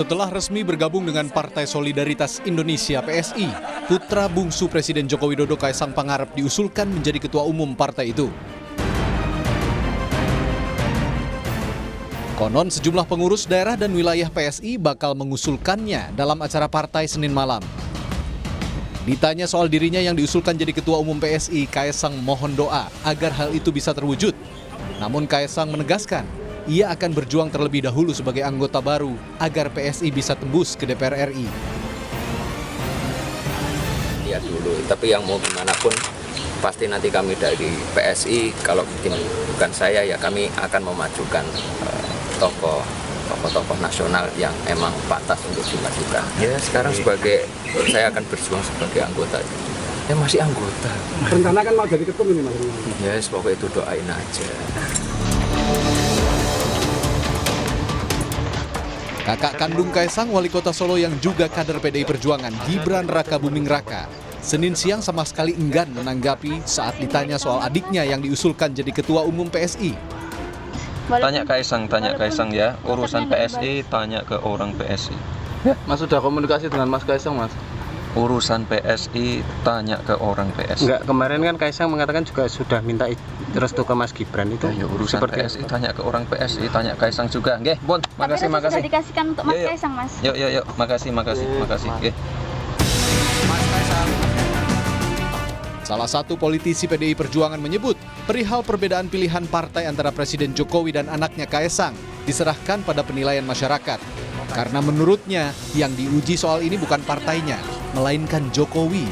Setelah resmi bergabung dengan Partai Solidaritas Indonesia (PSI), putra bungsu Presiden Joko Widodo Kaesang Pangarep diusulkan menjadi ketua umum partai itu. Konon sejumlah pengurus daerah dan wilayah PSI bakal mengusulkannya dalam acara partai Senin malam. Ditanya soal dirinya yang diusulkan jadi ketua umum PSI, Kaesang mohon doa agar hal itu bisa terwujud. Namun Kaesang menegaskan, ia akan berjuang terlebih dahulu sebagai anggota baru agar PSI bisa tembus ke DPR RI. Ya dulu, tapi yang mau gimana pun pasti nanti kami dari PSI, kalau mungkin bukan saya ya kami akan memajukan tokoh-tokoh nasional yang emang pantas untuk dimajukan. Ya sekarang saya akan berjuang sebagai anggota. Ya masih anggota. Rencana kan mau jadi ketum ini Mas? Ya pokoknya itu doain aja. Kakak kandung Kaesang, wali kota Solo yang juga kader PDI Perjuangan, Gibran Raka Buming Raka, Senin siang sama sekali enggan menanggapi saat ditanya soal adiknya yang diusulkan jadi ketua umum PSI. Tanya Kaesang ya, urusan PSI tanya ke orang PSI. Mas sudah komunikasi dengan Mas Kaesang, Mas? Urusan PSI tanya ke orang PSI. Enggak, kemarin kan Kaesang mengatakan juga sudah minta restu ke Mas Gibran itu. Ya, urusan seperti PSI tanya ke orang PSI, tanya Kaesang juga. Nggih, Bon, makasih. Sudah dikasihkan untuk Mas Kaesang, Mas. Yuk, makasih. Nggih. Salah satu politisi PDI Perjuangan menyebut perihal perbedaan pilihan partai antara Presiden Jokowi dan anaknya Kaesang diserahkan pada penilaian masyarakat. Karena menurutnya yang diuji soal ini bukan partainya, melainkan Jokowi.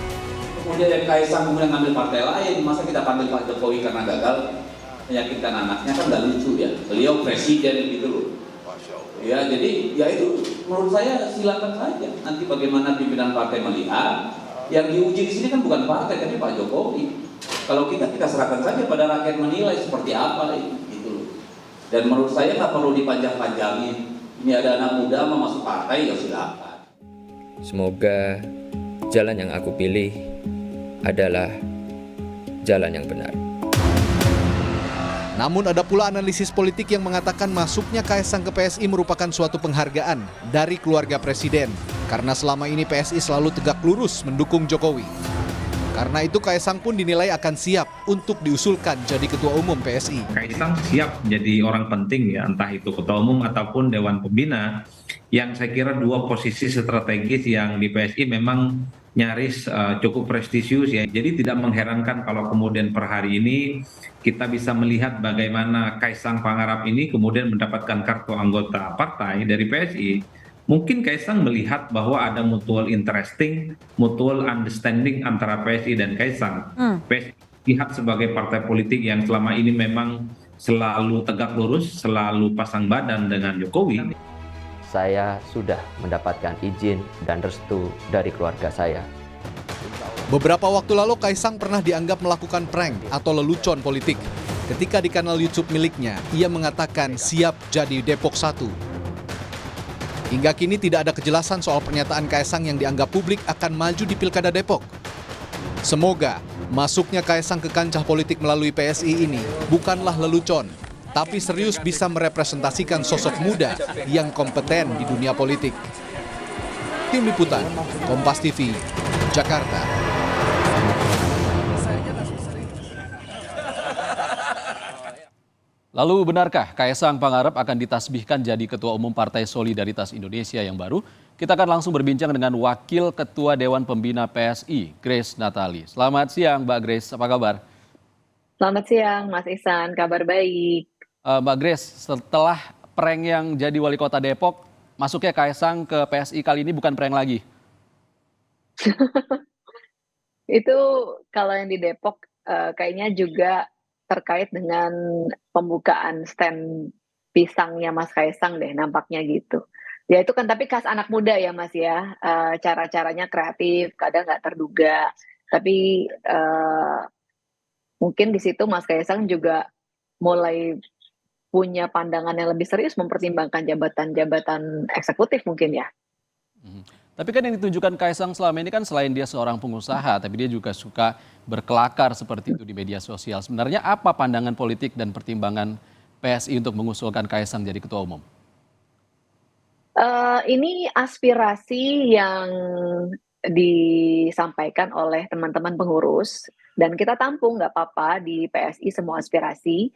Kemudian dari Kaesang kemudian ngambil partai lain, masa kita panggil Pak Jokowi karena gagal meyakinkan anaknya, kan nggak lucu ya. Beliau presiden gitu loh. Ya jadi ya itu menurut saya silakan saja. Nanti bagaimana pimpinan partai melihat. Yang diuji di sini kan bukan partai tapi Pak Jokowi. Kalau kita serahkan saja pada rakyat menilai seperti apa gitu loh. Dan menurut saya nggak perlu dipanjang-panjangin. Ini ada anak muda mau masuk partai ya silakan. Semoga jalan yang aku pilih adalah jalan yang benar. Namun ada pula analisis politik yang mengatakan masuknya Kaesang ke PSI merupakan suatu penghargaan dari keluarga presiden. Karena selama ini PSI selalu tegak lurus mendukung Jokowi. Karena itu Kaesang pun dinilai akan siap untuk diusulkan jadi ketua umum PSI. Kaesang siap menjadi orang penting ya, entah itu ketua umum ataupun dewan pembina, yang saya kira dua posisi strategis yang di PSI memang nyaris cukup prestisius ya. Jadi tidak mengherankan kalau kemudian per hari ini kita bisa melihat bagaimana Kaesang Pangarep ini kemudian mendapatkan kartu anggota partai dari PSI. Mungkin Kaesang melihat bahwa ada mutual understanding antara PSI dan Kaesang. PSI lihat sebagai partai politik yang selama ini memang selalu tegak lurus, selalu pasang badan dengan Jokowi. Saya sudah mendapatkan izin dan restu dari keluarga saya. Beberapa waktu lalu Kaesang pernah dianggap melakukan prank atau lelucon politik. Ketika di kanal YouTube miliknya, ia mengatakan siap jadi Depok 1. Hingga kini tidak ada kejelasan soal pernyataan Kaesang yang dianggap publik akan maju di Pilkada Depok. Semoga masuknya Kaesang ke kancah politik melalui PSI ini bukanlah lelucon, tapi serius bisa merepresentasikan sosok muda yang kompeten di dunia politik. Tim Liputan, Kompas TV, Jakarta. Lalu benarkah Kaesang Pangarep akan ditasbihkan jadi Ketua Umum Partai Solidaritas Indonesia yang baru? Kita akan langsung berbincang dengan Wakil Ketua Dewan Pembina PSI, Grace Natali. Selamat siang Mbak Grace, apa kabar? Selamat siang Mas Ihsan, kabar baik. Mbak Grace, setelah prank yang jadi Wali Kota Depok, masuknya Kaesang ke PSI kali ini bukan prank lagi? Itu kalau yang di Depok kayaknya juga terkait dengan pembukaan stand pisangnya Mas Kaesang deh, nampaknya gitu. Ya itu kan tapi khas anak muda ya Mas ya, cara-caranya kreatif, kadang nggak terduga. Tapi mungkin di situ Mas Kaesang juga mulai punya pandangan yang lebih serius mempertimbangkan jabatan-jabatan eksekutif mungkin ya. Tapi kan yang ditunjukkan Kaesang selama ini kan selain dia seorang pengusaha, tapi dia juga suka berkelakar seperti itu di media sosial. Sebenarnya apa pandangan politik dan pertimbangan PSI untuk mengusulkan Kaesang jadi ketua umum? Ini aspirasi yang disampaikan oleh teman-teman pengurus dan kita tampung nggak apa-apa di PSI semua aspirasi.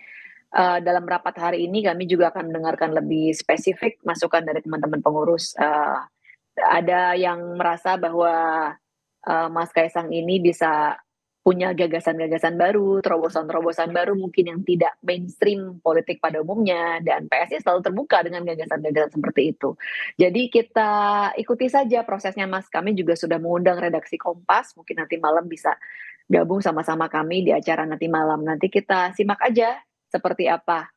Dalam rapat hari ini kami juga akan mendengarkan lebih spesifik masukan dari teman-teman pengurus. Ada yang merasa bahwa Mas Kaisang ini bisa punya gagasan-gagasan baru, terobosan-terobosan baru mungkin yang tidak mainstream politik pada umumnya, dan PSI selalu terbuka dengan gagasan-gagasan seperti itu. Jadi kita ikuti saja prosesnya, Mas. Kami juga sudah mengundang redaksi Kompas, mungkin nanti malam bisa gabung sama-sama kami di acara nanti malam. Nanti kita simak aja seperti apa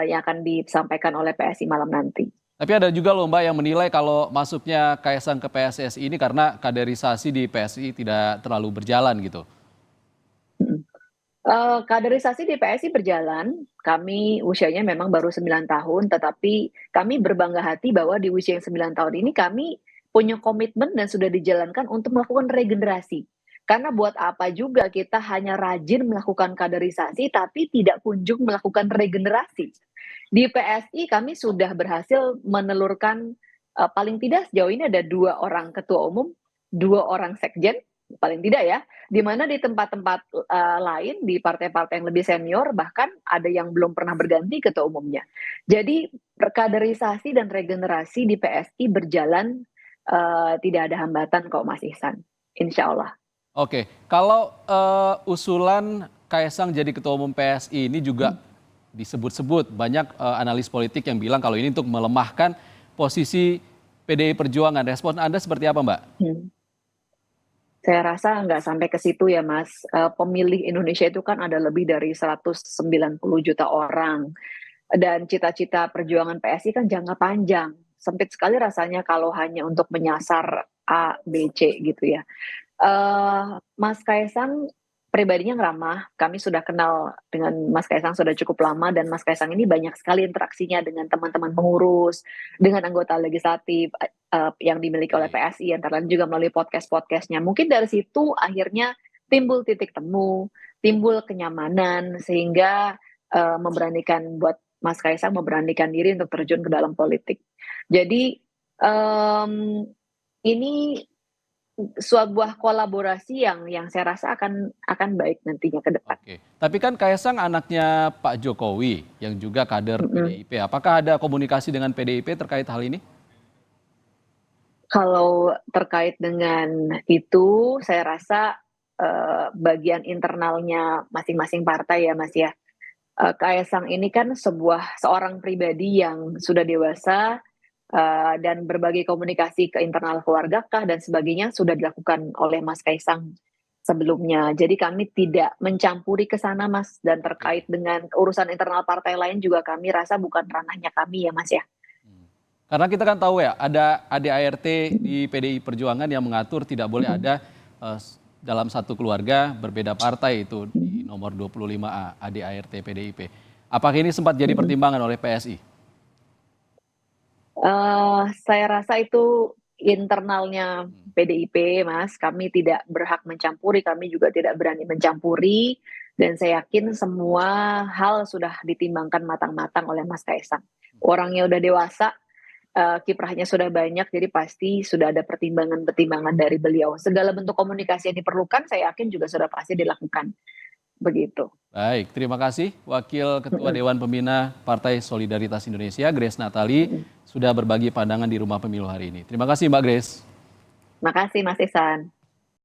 yang akan disampaikan oleh PSI malam nanti. Tapi ada juga loh Mbak yang menilai kalau masuknya Kaisang ke PSSI ini karena kaderisasi di PSI tidak terlalu berjalan gitu. Kaderisasi di PSI berjalan, kami usianya memang baru 9 tahun, tetapi kami berbangga hati bahwa di usia yang 9 tahun ini kami punya komitmen dan sudah dijalankan untuk melakukan regenerasi. Karena buat apa juga kita hanya rajin melakukan kaderisasi tapi tidak kunjung melakukan regenerasi. Di PSI kami sudah berhasil menelurkan paling tidak sejauh ini ada 2 orang ketua umum, 2 orang sekjen, paling tidak ya, di mana di tempat-tempat lain di partai-partai yang lebih senior bahkan ada yang belum pernah berganti ketua umumnya. Jadi kaderisasi dan regenerasi di PSI berjalan tidak ada hambatan kok Mas Ihsan, insya Allah. Oke, kalau usulan Kaisang jadi ketua umum PSI ini juga disebut-sebut banyak analis politik yang bilang kalau ini untuk melemahkan posisi PDI Perjuangan. Respon Anda seperti apa Mbak? Saya rasa nggak sampai ke situ ya Mas. Pemilih Indonesia itu kan ada lebih dari 190 juta orang. Dan cita-cita perjuangan PSI kan jangka panjang. Sempit sekali rasanya kalau hanya untuk menyasar A, B, C gitu ya. Mas Kaisang pribadinya ramah. Kami sudah kenal dengan Mas Kaisang sudah cukup lama dan Mas Kaisang ini banyak sekali interaksinya dengan teman-teman pengurus, dengan anggota legislatif yang dimiliki oleh PSI, antara lain juga melalui podcast-podcastnya. Mungkin dari situ akhirnya timbul titik temu, timbul kenyamanan sehingga memberanikan buat Mas Kaisang memberanikan diri untuk terjun ke dalam politik. Jadi ini sebuah kolaborasi yang saya rasa akan baik nantinya ke depan. Oke. Tapi kan Kaisang anaknya Pak Jokowi yang juga kader PDIP. Apakah ada komunikasi dengan PDIP terkait hal ini? Kalau terkait dengan itu, saya rasa bagian internalnya masing-masing partai ya Mas ya. Kaisang ini kan seorang pribadi yang sudah dewasa, dan berbagai komunikasi ke internal keluarga kah dan sebagainya sudah dilakukan oleh Mas Kaisang sebelumnya. Jadi kami tidak mencampuri ke sana Mas, dan terkait dengan urusan internal partai lain juga kami rasa bukan ranahnya kami ya Mas ya. Karena kita kan tahu ya ada ADART di PDI Perjuangan yang mengatur tidak boleh ada dalam satu keluarga berbeda partai, itu di nomor 25A ADART PDIP. Apakah ini sempat jadi pertimbangan oleh PSI? Saya rasa itu internalnya PDIP, Mas. Kami tidak berhak mencampuri, kami juga tidak berani mencampuri, dan saya yakin semua hal sudah ditimbangkan matang-matang oleh Mas Kaisang. Orangnya udah dewasa, kiprahnya sudah banyak, jadi pasti sudah ada pertimbangan-pertimbangan dari beliau. Segala bentuk komunikasi yang diperlukan, saya yakin juga sudah pasti dilakukan. Begitu. Baik, terima kasih Wakil Ketua Dewan Pembina Partai Solidaritas Indonesia, Grace Natali, sudah berbagi pandangan di Rumah Pemilu hari ini. Terima kasih Mbak Grace. Terima kasih Mas Ihsan.